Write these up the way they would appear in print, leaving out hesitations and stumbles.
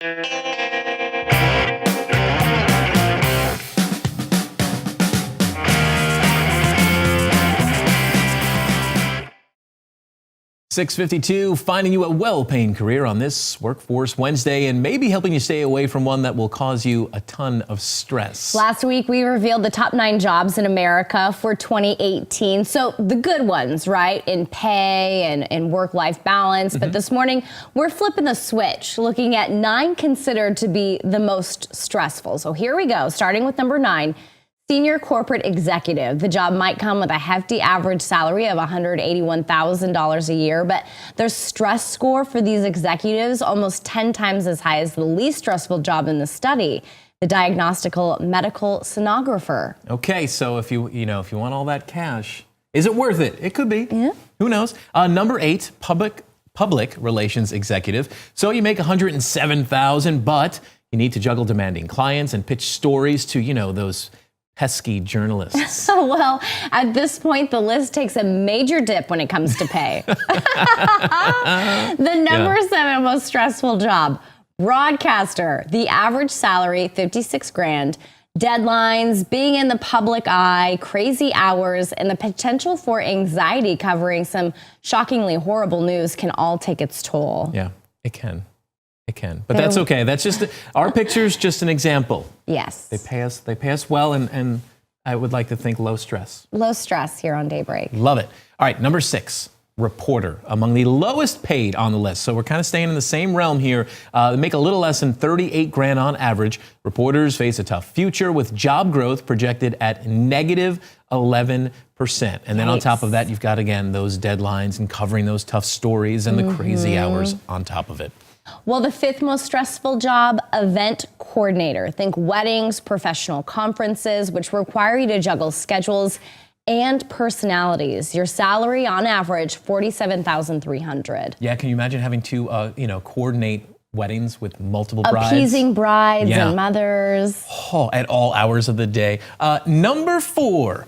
.652, finding you a well-paying career on this Workforce Wednesday and maybe helping you stay away from one that will cause you a ton of stress. Last week, we revealed the top 9 jobs in America for 2018. So the good ones, right, in pay and work-life balance. But this morning, we're flipping the switch, looking at 9 considered to be the most stressful. So here we go, starting with number 9. Senior corporate executive. The job might come with a hefty average salary of $181,000 a year, but their stress score for these executives almost 10 times as high as the least stressful job in the study, the diagnostical medical sonographer. Okay, so if you want all that cash, is it worth it? It could be. Yeah. Who knows? Number 8, public relations executive. So you make $107,000, but you need to juggle demanding clients and pitch stories to, those pesky journalists. Well, at this point, the list takes a major dip when it comes to pay. The number 7 most stressful job, broadcaster. The average salary, $56,000. Deadlines, being in the public eye, crazy hours, and the potential for anxiety covering some shockingly horrible news can all take its toll. Yeah, it can. It can, but that's okay. That's just our picture's just an example. Yes. They pay us well, and I would like to think low stress. Low stress here on Daybreak. Love it. All right, number 6, reporter, among the lowest paid on the list. So we're kind of staying in the same realm here. They make a little less than $38,000 on average. Reporters face a tough future with job growth projected at negative 11%. And then on top of that, you've got, again, those deadlines and covering those tough stories and the crazy hours on top of it. Well, the 5th most stressful job, event coordinator. Think weddings, professional conferences, which require you to juggle schedules and personalities. Your salary on average, $47,300. Yeah, can you imagine having to, coordinate weddings with multiple brides? Appeasing brides and mothers. Oh, at all hours of the day. Number 4,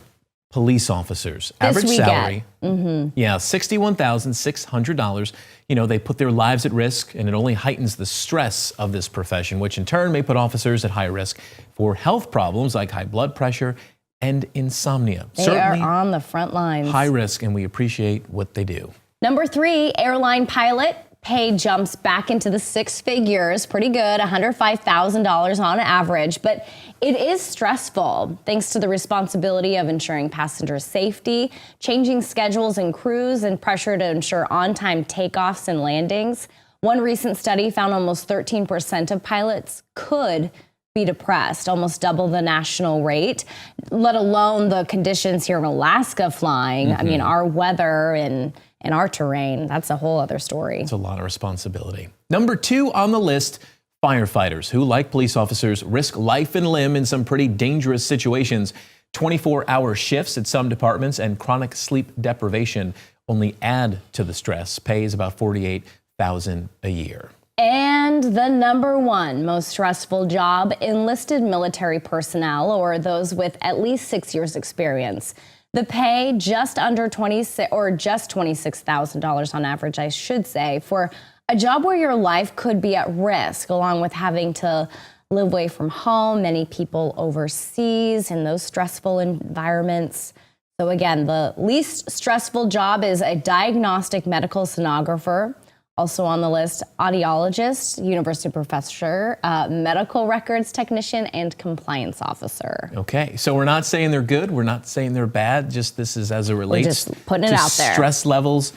police officers. Average salary. Yeah, $61,600. They put their lives at risk, and it only heightens the stress of this profession, which in turn may put officers at higher risk for health problems like high blood pressure and insomnia. They are on the front lines. High risk, and we appreciate what they do. Number 3, airline pilot. Pay jumps back into the 6 figures. Pretty good, $105,000 on average. But it is stressful thanks to the responsibility of ensuring passenger safety, changing schedules and crews, and pressure to ensure on-time takeoffs and landings. One recent study found almost 13% of pilots could be depressed, almost double the national rate, let alone the conditions here in Alaska flying. I mean, our weather and our terrain, that's a whole other story. It's a lot of responsibility. Number 2 on the list, firefighters, who, like police officers, risk life and limb in some pretty dangerous situations. 24-hour shifts at some departments and chronic sleep deprivation only add to the stress. Pay is about $48,000 a year. And the number 1 most stressful job, enlisted military personnel, or those with at least 6 years experience. The pay just under $26,000 on average, I should say, for a job where your life could be at risk, along with having to live away from home, many people overseas in those stressful environments. So again, the least stressful job is a diagnostic medical sonographer. Also on the list, audiologist, university professor, medical records technician, and compliance officer. Okay, so we're not saying they're good. We're not saying they're bad. Just this is as it relates just putting it out there. Stress levels.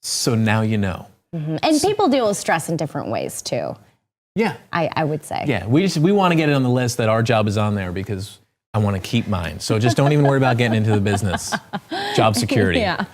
So now you know. And people deal with stress in different ways too. Yeah, I would say. Yeah, we want to get it on the list that our job is on there because I want to keep mine. So just don't even worry about getting into the business. Job security. Yeah.